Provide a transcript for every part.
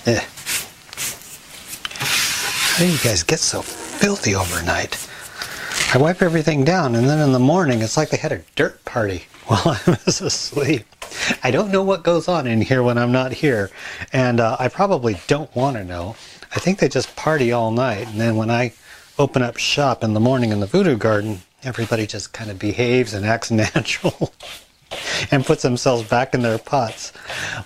Eh. How do you guys get so filthy overnight? I wipe everything down, and then in the morning it's like they had a dirt party while I was asleep. I don't know what goes on in here when I'm not here, and I probably don't want to know. I think they just party all night, and then when I open up shop in the morning in the Voodoo Garden, everybody just kind of behaves and acts natural and puts themselves back in their pots.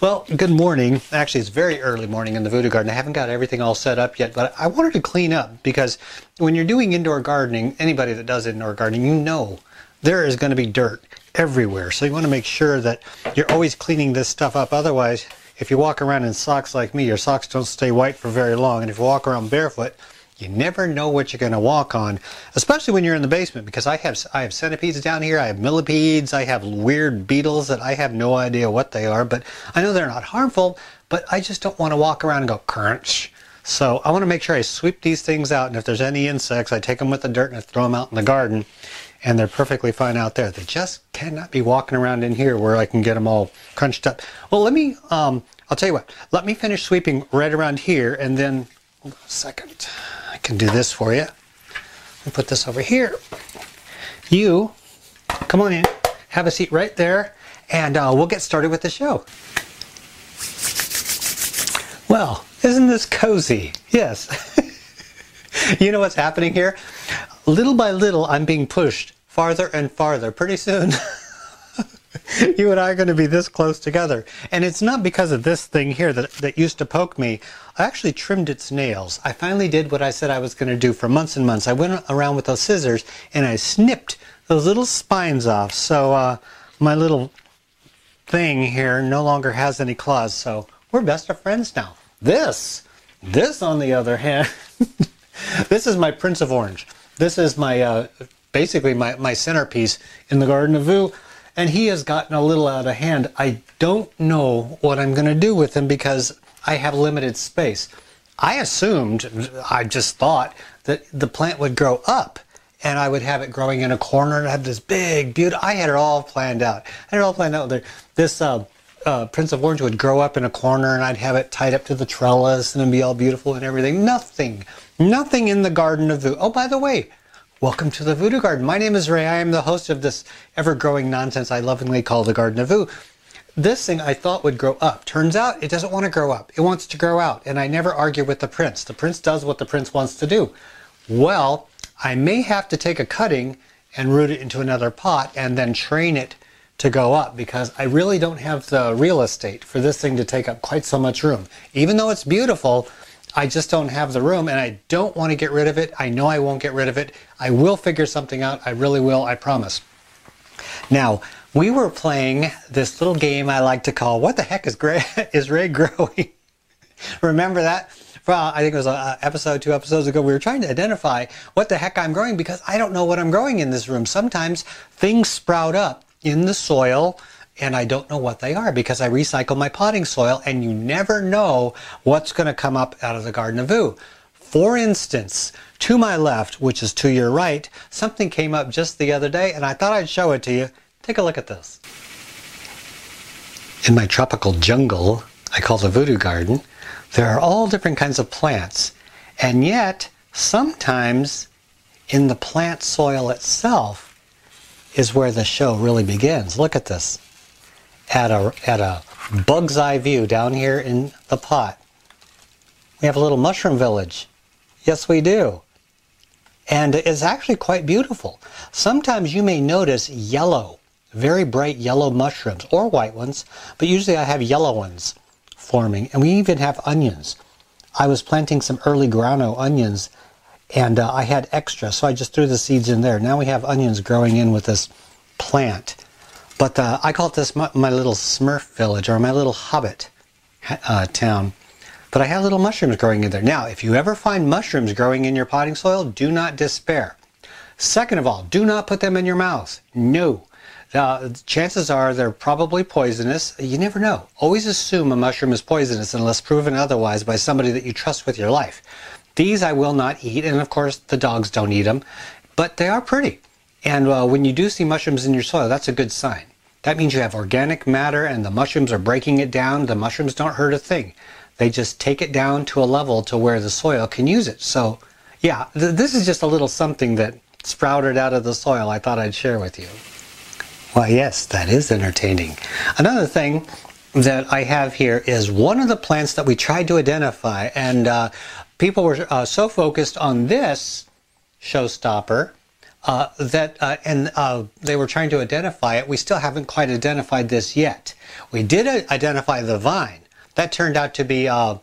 Well, good morning. Actually, it's very early morning in the Voodoo Garden. I haven't got everything all set up yet, but I wanted to clean up because when you're doing indoor gardening, anybody that does indoor gardening, you know there is going to be dirt everywhere. So you want to make sure that you're always cleaning this stuff up. Otherwise, if you walk around in socks like me, your socks don't stay white for very long. And if you walk around barefoot, you never know what you're going to walk on, especially when you're in the basement, because I have centipedes down here, I have millipedes, I have weird beetles that I have no idea what they are, but I know they're not harmful, but I just don't want to walk around and go crunch. So I want to make sure I sweep these things out, and if there's any insects, I take them with the dirt and I throw them out in the garden, and they're perfectly fine out there. They just cannot be walking around in here where I can get them all crunched up. Well, let me, I'll tell you what, let me finish sweeping right around here, and then, hold on a second. I can do this for you. I'll put this over here. You, come on in, have a seat right there, and we'll get started with the show. Well, isn't this cozy? Yes. You know what's happening here? Little by little, I'm being pushed farther and farther. Pretty soon, you and I are going to be this close together. And it's not because of this thing here that used to poke me. I actually trimmed its nails. I finally did what I said I was going to do for months and months. I went around with those scissors and I snipped those little spines off. So my little thing here no longer has any claws. So we're best of friends now. This on the other hand, this is my Prince of Orange. This is my basically my centerpiece in the Garden of Voo. And he has gotten a little out of hand. I don't know what I'm going to do with him because I have limited space. I just thought that the plant would grow up and I would have it growing in a corner and have this big, beautiful, I had it all planned out. I had it all planned out. This Prince of Orange would grow up in a corner and I'd have it tied up to the trellis and it'd be all beautiful and everything. Nothing in the Garden of Voo. Oh, by the way, welcome to the Voodoo Garden. My name is Ray. I am the host of this ever-growing nonsense I lovingly call the Garden of Voo. This thing I thought would grow up. Turns out it doesn't want to grow up. It wants to grow out. And I never argue with the prince. The prince does what the prince wants to do. Well, I may have to take a cutting and root it into another pot and then train it to go up because I really don't have the real estate for this thing to take up quite so much room. Even though it's beautiful, I just don't have the room and I don't want to get rid of it. I know I won't get rid of it. I will figure something out. I really will, I promise. Now, we were playing this little game I like to call, What the Heck is Ray Growing? Remember that? Well, I think it was two episodes ago. We were trying to identify what the heck I'm growing because I don't know what I'm growing in this room. Sometimes things sprout up in the soil and I don't know what they are because I recycle my potting soil and you never know what's going to come up out of the Garden of Voo. For instance, to my left, which is to your right, something came up just the other day and I thought I'd show it to you. Take a look at this. In my tropical jungle, I call the Voodoo Garden, there are all different kinds of plants. And yet, sometimes in the plant soil itself is where the show really begins. Look at this. At a bug's eye view down here in the pot, we have a little mushroom village. Yes, we do. And it's actually quite beautiful. Sometimes you may notice yellow, very bright yellow mushrooms, or white ones, but usually I have yellow ones forming. And we even have onions. I was planting some early grano onions, and I had extra, so I just threw the seeds in there. Now we have onions growing in with this plant. But I call this my little Smurf village, or my little hobbit town. But I have little mushrooms growing in there. Now, if you ever find mushrooms growing in your potting soil, do not despair. Second of all, do not put them in your mouth. No. Chances are they're probably poisonous. You never know. Always assume a mushroom is poisonous unless proven otherwise by somebody that you trust with your life. These I will not eat, and of course the dogs don't eat them, but they are pretty. And when you do see mushrooms in your soil, that's a good sign. That means you have organic matter and the mushrooms are breaking it down. The mushrooms don't hurt a thing. They just take it down to a level to where the soil can use it. So yeah, this is just a little something that sprouted out of the soil I thought I'd share with you. Well, yes, that is entertaining. Another thing that I have here is one of the plants that we tried to identify, and people were so focused on this showstopper that they were trying to identify it. We still haven't quite identified this yet. We did identify the vine. That turned out to be a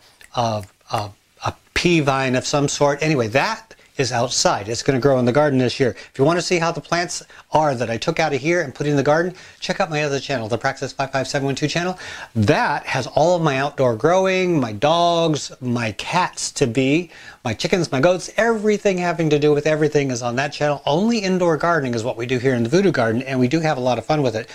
pea vine of some sort. Anyway, that is outside. It's going to grow in the garden this year. If you want to see how the plants are that I took out of here and put in the garden, check out my other channel, the Praxis 55712 channel. That has all of my outdoor growing, my dogs, my cats to be, my chickens, my goats, everything having to do with everything is on that channel. Only indoor gardening is what we do here in the Voodoo Garden, and we do have a lot of fun with it.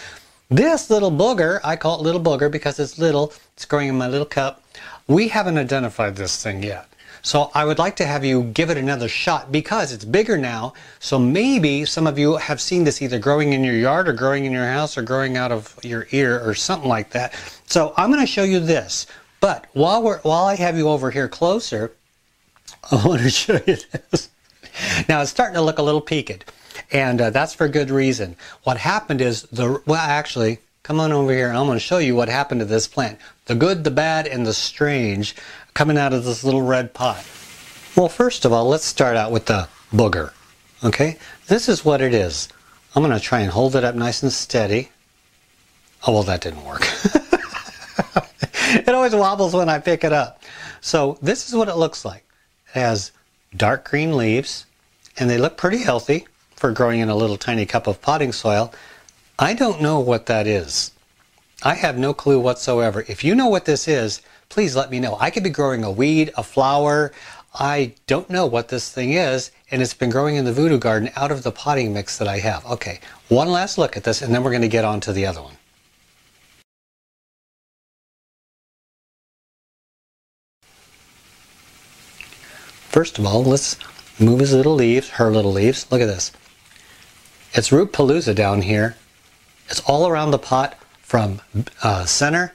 This little booger, I call it little booger because it's little, it's growing in my little cup. We haven't identified this thing yet. So I would like to have you give it another shot because it's bigger now. So maybe some of you have seen this either growing in your yard or growing in your house or growing out of your ear or something like that. So I'm going to show you this. But while I have you over here closer, I want to show you this. Now it's starting to look a little peaked, and that's for good reason. What happened is actually, come on over here and I'm going to show you what happened to this plant. The good, the bad, and the strange coming out of this little red pot. Well, first of all, let's start out with the booger. Okay, this is what it is. I'm going to try and hold it up nice and steady. Oh, well, that didn't work. It always wobbles when I pick it up. So this is what it looks like. It has dark green leaves, and they look pretty healthy for growing in a little tiny cup of potting soil. I don't know what that is. I have no clue whatsoever. If you know what this is, please let me know. I could be growing a weed, a flower. I don't know what this thing is, and it's been growing in the Voodoo Garden out of the potting mix that I have. Okay, one last look at this, and then we're going to get on to the other one. First of all, let's move his little leaves, her little leaves. Look at this. It's root Palooza down here. It's all around the pot from center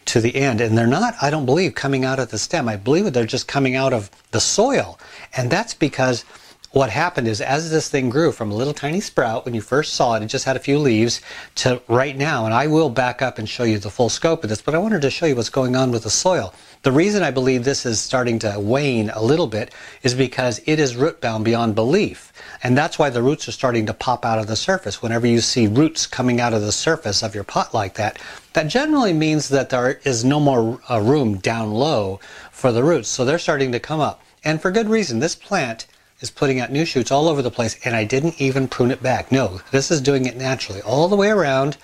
to the end, and they're not, I don't believe, coming out of the stem. I believe they're just coming out of the soil, and that's because what happened is as this thing grew from a little tiny sprout when you first saw it, it just had a few leaves, to right now, and I will back up and show you the full scope of this, but I wanted to show you what's going on with the soil. The reason I believe this is starting to wane a little bit is because it is root bound beyond belief. And that's why the roots are starting to pop out of the surface. Whenever you see roots coming out of the surface of your pot like that, that generally means that there is no more room down low for the roots. So they're starting to come up. And for good reason. This plant is putting out new shoots all over the place, and I didn't even prune it back. No, this is doing it naturally. All the way around,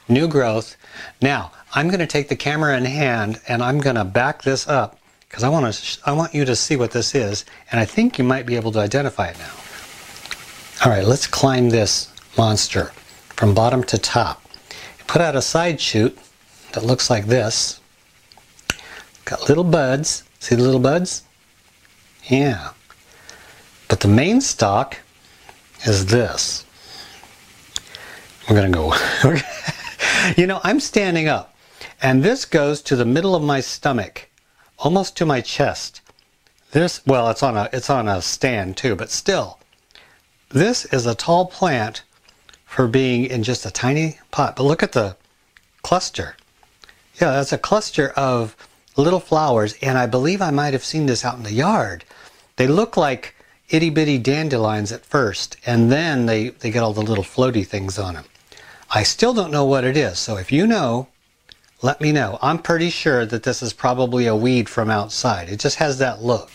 new growth. Now, I'm going to take the camera in hand and I'm going to back this up because I want you to see what this is, and I think you might be able to identify it now. All right, let's climb this monster from bottom to top. Put out a side shoot that looks like this. Got little buds. See the little buds? Yeah. But the main stalk is this. We're going to go. You know, I'm standing up, and this goes to the middle of my stomach, almost to my chest. This, well, it's on a stand too, but still, this is a tall plant for being in just a tiny pot. But look at the cluster. Yeah, that's a cluster of little flowers, and I believe I might have seen this out in the yard. They look like itty bitty dandelions at first, and then they get all the little floaty things on them. I still don't know what it is, so if you know, let me know. I'm pretty sure that this is probably a weed from outside. It just has that look.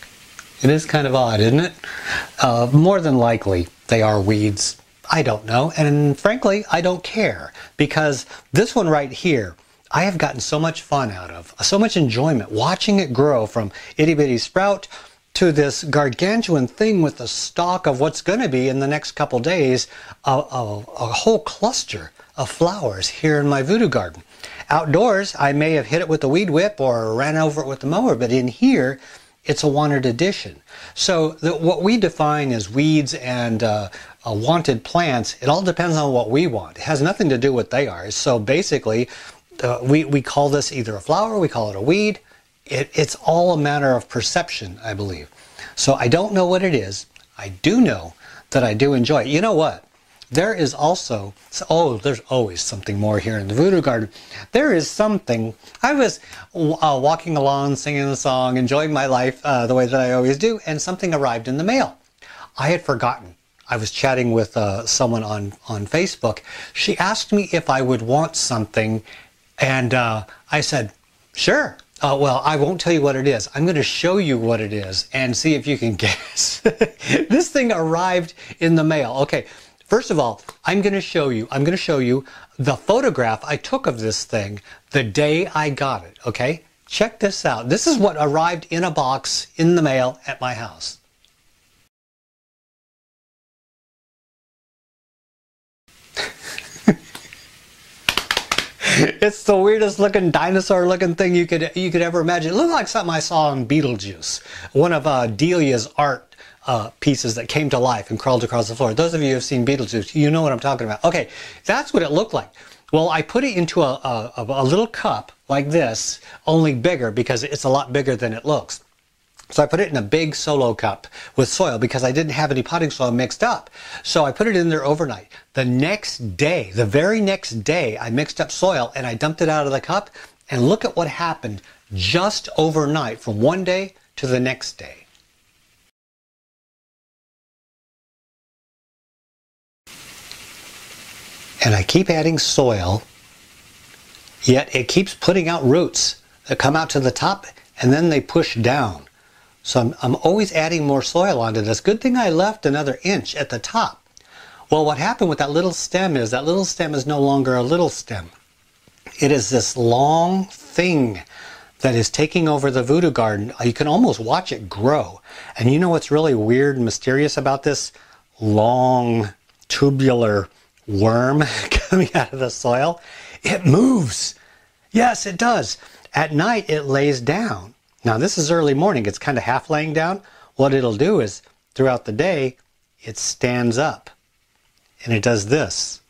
It is kind of odd, isn't it? More than likely, they are weeds. I don't know, and frankly, I don't care, because this one right here, I have gotten so much fun out of, so much enjoyment watching it grow from itty bitty sprout to this gargantuan thing with the stalk of what's going to be in the next couple days a whole cluster of flowers here in my Voodoo Garden. Outdoors, I may have hit it with the weed whip or ran over it with the mower, but in here, it's a wanted addition. So what we define as weeds and wanted plants, it all depends on what we want. It has nothing to do with what they are. So basically, we call this either a flower, we call it a weed. It's all a matter of perception, I believe. So I don't know what it is. I do know that I do enjoy it. You know what? There is also, there's always something more here in the Voodoo Garden. There is something. I was walking along, singing a song, enjoying my life the way that I always do, and something arrived in the mail. I had forgotten. I was chatting with someone on Facebook. She asked me if I would want something, and I said, sure. Well, I won't tell you what it is. I'm going to show you what it is and see if you can guess. This thing arrived in the mail. Okay. First of all, I'm going to show you the photograph I took of this thing the day I got it, okay? Check this out. This is what arrived in a box in the mail at my house. It's the weirdest looking dinosaur looking thing you could ever imagine. It looked like something I saw in Beetlejuice, one of Delia's art pieces that came to life and crawled across the floor. Those of you who have seen Beetlejuice, you know what I'm talking about. Okay, that's what it looked like. Well, I put it into a little cup like this, only bigger because it's a lot bigger than it looks. So I put it in a big solo cup with soil because I didn't have any potting soil mixed up. So I put it in there overnight. The next day, the very next day, I mixed up soil and I dumped it out of the cup. And look at what happened just overnight from one day to the next day. And I keep adding soil, yet it keeps putting out roots that come out to the top and then they push down. So I'm always adding more soil onto this. Good thing I left another inch at the top. Well, what happened with that little stem is no longer a little stem. It is this long thing that is taking over the Voodoo Garden. You can almost watch it grow. And you know what's really weird and mysterious about this long tubular worm coming out of the soil? It moves. Yes, it does. At night, it lays down. Now, this is early morning. It's kind of half laying down. What it'll do is, throughout the day, it stands up. And it does this.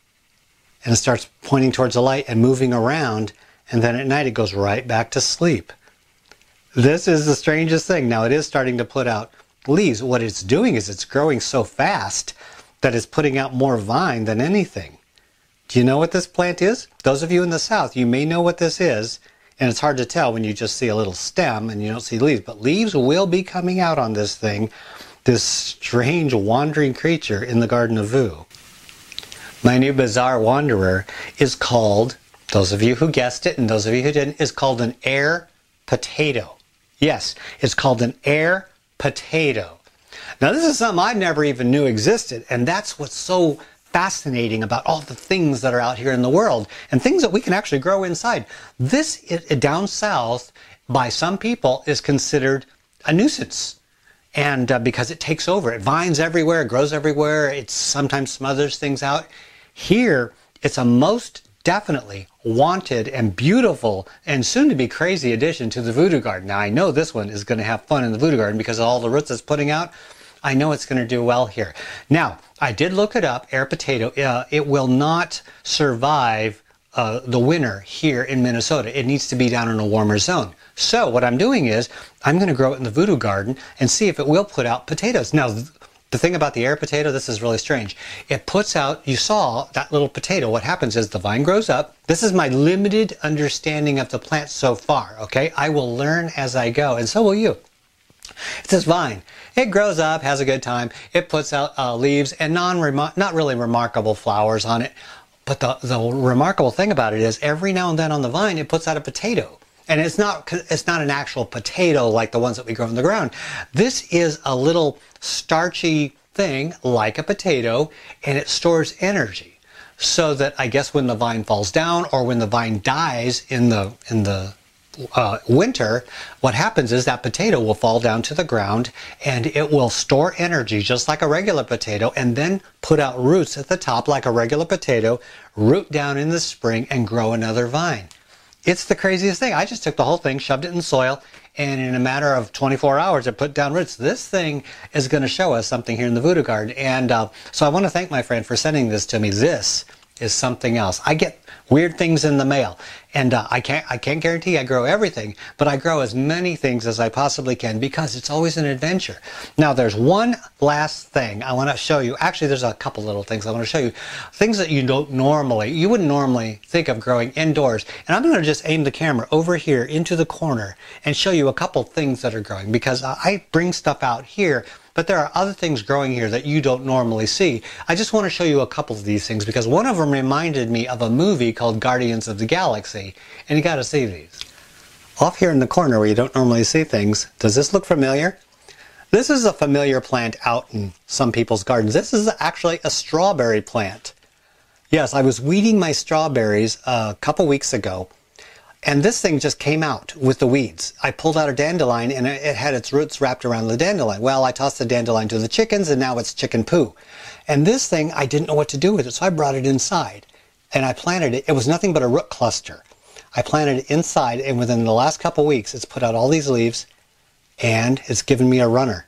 And it starts pointing towards the light and moving around. And then at night, it goes right back to sleep. This is the strangest thing. Now, it is starting to put out leaves. What it's doing is it's growing so fast that is putting out more vine than anything. Do you know what this plant is? Those of you in the South, you may know what this is, and it's hard to tell when you just see a little stem and you don't see leaves, but leaves will be coming out on this thing, this strange wandering creature in the Garden of Voo. My new bizarre wanderer is called, those of you who guessed it and those of you who didn't, is called an air potato. Yes, it's called an air potato. Now, this is something I never even knew existed, and that's what's so fascinating about all the things that are out here in the world, and things that we can actually grow inside. This, down south, by some people, is considered a nuisance, and because it takes over. It vines everywhere, it grows everywhere, it sometimes smothers things out. Here, it's a most definitely wanted and beautiful and soon-to-be crazy addition to the Voodoo Garden. Now, I know this one is going to have fun in the Voodoo Garden because of all the roots it's putting out. I know it's going to do well here. Now, I did look it up, air potato. It will not survive the winter here in Minnesota. It needs to be down in a warmer zone. So what I'm doing is I'm going to grow it in the Voodoo Garden and see if it will put out potatoes. Now, the thing about the air potato, this is really strange. It puts out, you saw that little potato. What happens is the vine grows up. This is my limited understanding of the plant so far, okay? I will learn as I go, and so will you. It's this vine. It grows up, has a good time. It puts out leaves and not really remarkable flowers on it. But the remarkable thing about it is every now and then on the vine, it puts out a potato. And it's not an actual potato like the ones that we grow in the ground. This is a little starchy thing like a potato, and it stores energy. So that I guess when the vine falls down or when the vine dies in the winter, what happens is that potato will fall down to the ground and it will store energy just like a regular potato and then put out roots at the top like a regular potato, root down in the spring and grow another vine. It's the craziest thing. I just took the whole thing, shoved it in soil, and in a matter of 24 hours, it put down roots. This thing is going to show us something here in the Voodoo Garden. And so I want to thank my friend for sending this to me. This is something else. I get weird things in the mail, and I can't guarantee I grow everything, but I grow as many things as I possibly can because it's always an adventure. Now there's one last thing I want to show you. Actually, there's a couple little things I want to show you. Things that you wouldn't normally think of growing indoors. And I'm going to just aim the camera over here into the corner and show you a couple things that are growing, because I bring stuff out here, but there are other things growing here that you don't normally see. I just want to show you a couple of these things because one of them reminded me of a movie called Guardians of the Galaxy, and you got to see these. Off here in the corner where you don't normally see things, does this look familiar? This is a familiar plant out in some people's gardens. This is actually a strawberry plant. Yes, I was weeding my strawberries a couple weeks ago, and this thing just came out with the weeds. I pulled out a dandelion and it had its roots wrapped around the dandelion. Well, I tossed the dandelion to the chickens and now it's chicken poo. And this thing, I didn't know what to do with it, so I brought it inside and I planted it. It was nothing but a root cluster. I planted it inside, and within the last couple weeks it's put out all these leaves and it's given me a runner.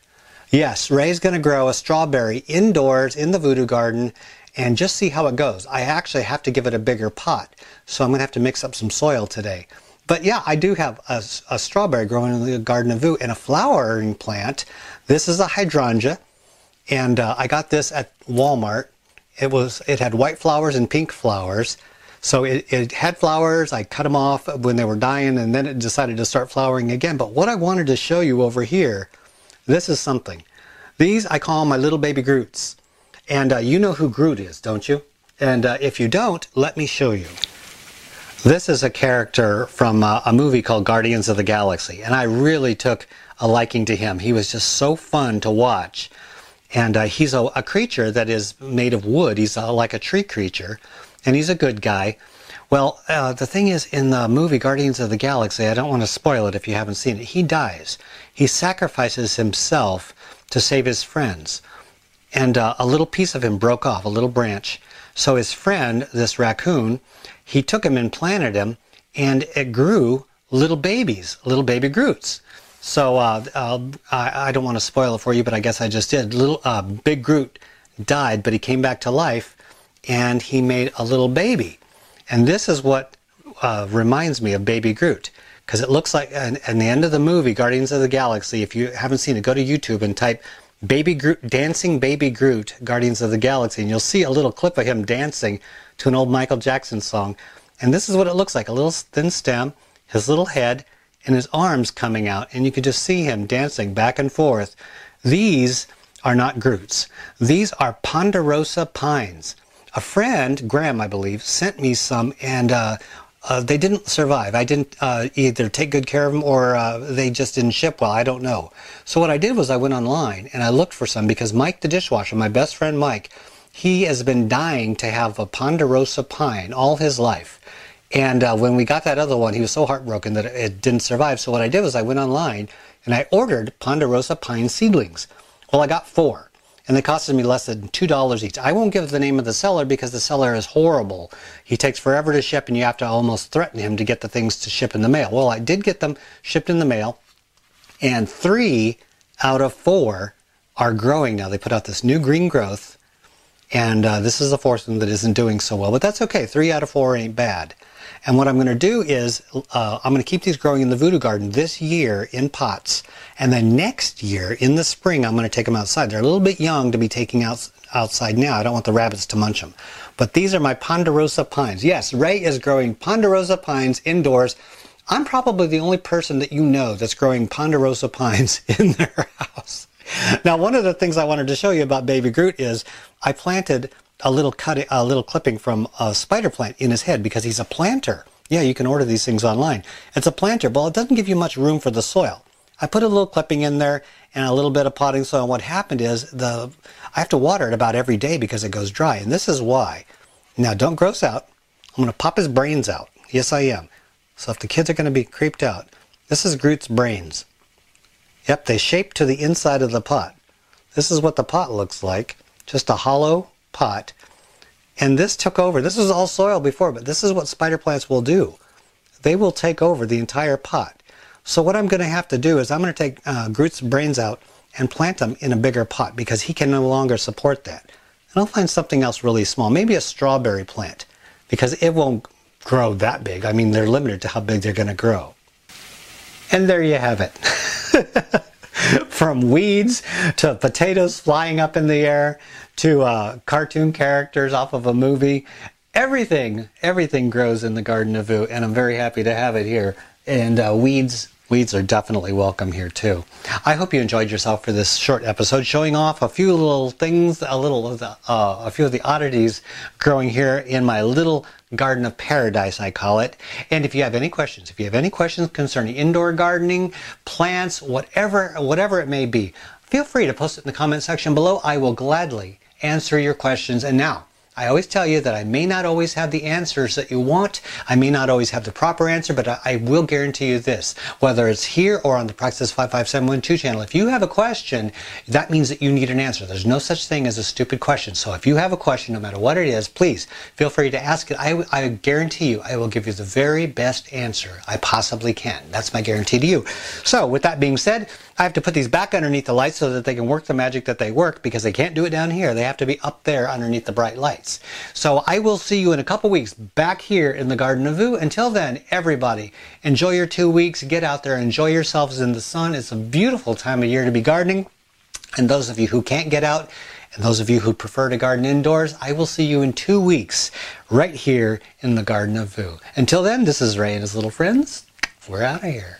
Yes, Ray's going to grow a strawberry indoors in the Voodoo Garden and just see how it goes. I actually have to give it a bigger pot, so I'm going to have to mix up some soil today. But yeah, I do have a strawberry growing in the Garden of Voo, and a flowering plant. This is a hydrangea, and I got this at Walmart. It had white flowers and pink flowers. So it had flowers. I cut them off when they were dying, and then it decided to start flowering again. But what I wanted to show you over here, this is something. These I call my little baby Groots. And you know who Groot is, don't you? And if you don't, let me show you. This is a character from a movie called Guardians of the Galaxy, and I really took a liking to him. He was just so fun to watch. And he's a creature that is made of wood. He's like a tree creature, and he's a good guy. Well, the thing is, in the movie Guardians of the Galaxy, I don't want to spoil it if you haven't seen it, he dies. He sacrifices himself to save his friends. And a little piece of him broke off, a little branch. So his friend, this raccoon, he took him and planted him, and it grew little babies, little baby Groots. So I don't want to spoil it for you, but I guess I just did. Little big Groot died, but he came back to life, and he made a little baby. And this is what reminds me of Baby Groot, because it looks like, in the end of the movie, Guardians of the Galaxy, if you haven't seen it, go to YouTube and type Baby Groot, Dancing Baby Groot, Guardians of the Galaxy, and you'll see a little clip of him dancing to an old Michael Jackson song. And this is what it looks like, a little thin stem, his little head, and his arms coming out, and you can just see him dancing back and forth. These are not Groots. These are ponderosa pines. A friend, Graham, I believe, sent me some, and they didn't survive. I didn't either take good care of them or they just didn't ship well. I don't know. So what I did was I went online and I looked for some, because Mike the dishwasher, my best friend Mike, he has been dying to have a ponderosa pine all his life. And when we got that other one, he was so heartbroken that it didn't survive. So what I did was I went online and I ordered ponderosa pine seedlings. Well, I got 4. And they costed me less than $2 each. I won't give the name of the seller because the seller is horrible. He takes forever to ship, and you have to almost threaten him to get the things to ship in the mail. Well, I did get them shipped in the mail, and 3 out of 4 are growing now. They put out this new green growth, and this is the 4th one that isn't doing so well. But that's okay. 3 out of 4 ain't bad. And what I'm going to do is I'm going to keep these growing in the Voodoo Garden this year in pots. And then next year, in the spring, I'm going to take them outside. They're a little bit young to be taking outside now. I don't want the rabbits to munch them. But these are my ponderosa pines. Yes, Ray is growing ponderosa pines indoors. I'm probably the only person that you know that's growing ponderosa pines in their house. Now, one of the things I wanted to show you about Baby Groot is I planted a little clipping from a spider plant in his head because he's a planter. Yeah, you can order these things online. It's a planter, but it doesn't give you much room for the soil. I put a little clipping in there and a little bit of potting soil. And what happened is I have to water it about every day because it goes dry, and this is why. Now, don't gross out. I'm going to pop his brains out. Yes, I am. So if the kids are going to be creeped out, this is Groot's brains. Yep, they shape to the inside of the pot. This is what the pot looks like, just a hollow pot. And this took over. This was all soil before, but this is what spider plants will do. they will take over the entire pot. So what I'm going to have to do is I'm going to take Groot's brains out and plant them in a bigger pot because he can no longer support that. And I'll find something else really small, maybe a strawberry plant, because it won't grow that big. I mean, they're limited to how big they're going to grow. And there you have it. From weeds to potatoes flying up in the air to cartoon characters off of a movie. Everything grows in the Garden of Voo, and I'm very happy to have it here. And weeds are definitely welcome here too. I hope you enjoyed yourself for this short episode, showing off a few little things, a few of the oddities growing here in my little garden of paradise, I call it. And if you have any questions, concerning indoor gardening, plants, whatever it may be, feel free to post it in the comment section below. I will gladly answer your questions. And now, I always tell you that I may not always have the answers that you want. I may not always have the proper answer, but I will guarantee you this, whether it's here or on the Praxis 55712 channel. If you have a question, that means that you need an answer. There's no such thing as a stupid question. So if you have a question, no matter what it is, please feel free to ask it. I guarantee you I will give you the very best answer I possibly can. That's my guarantee to you. So with that being said, I have to put these back underneath the lights so that they can work the magic that they work, because they can't do it down here. They have to be up there underneath the bright lights. So I will see you in a couple weeks back here in the Garden of Voo. Until then, everybody, enjoy your 2 weeks. Get out there, enjoy yourselves in the sun. It's a beautiful time of year to be gardening. And those of you who can't get out, and those of you who prefer to garden indoors, I will see you in 2 weeks right here in the Garden of Voo. Until then, this is Ray and his little friends. We're out of here.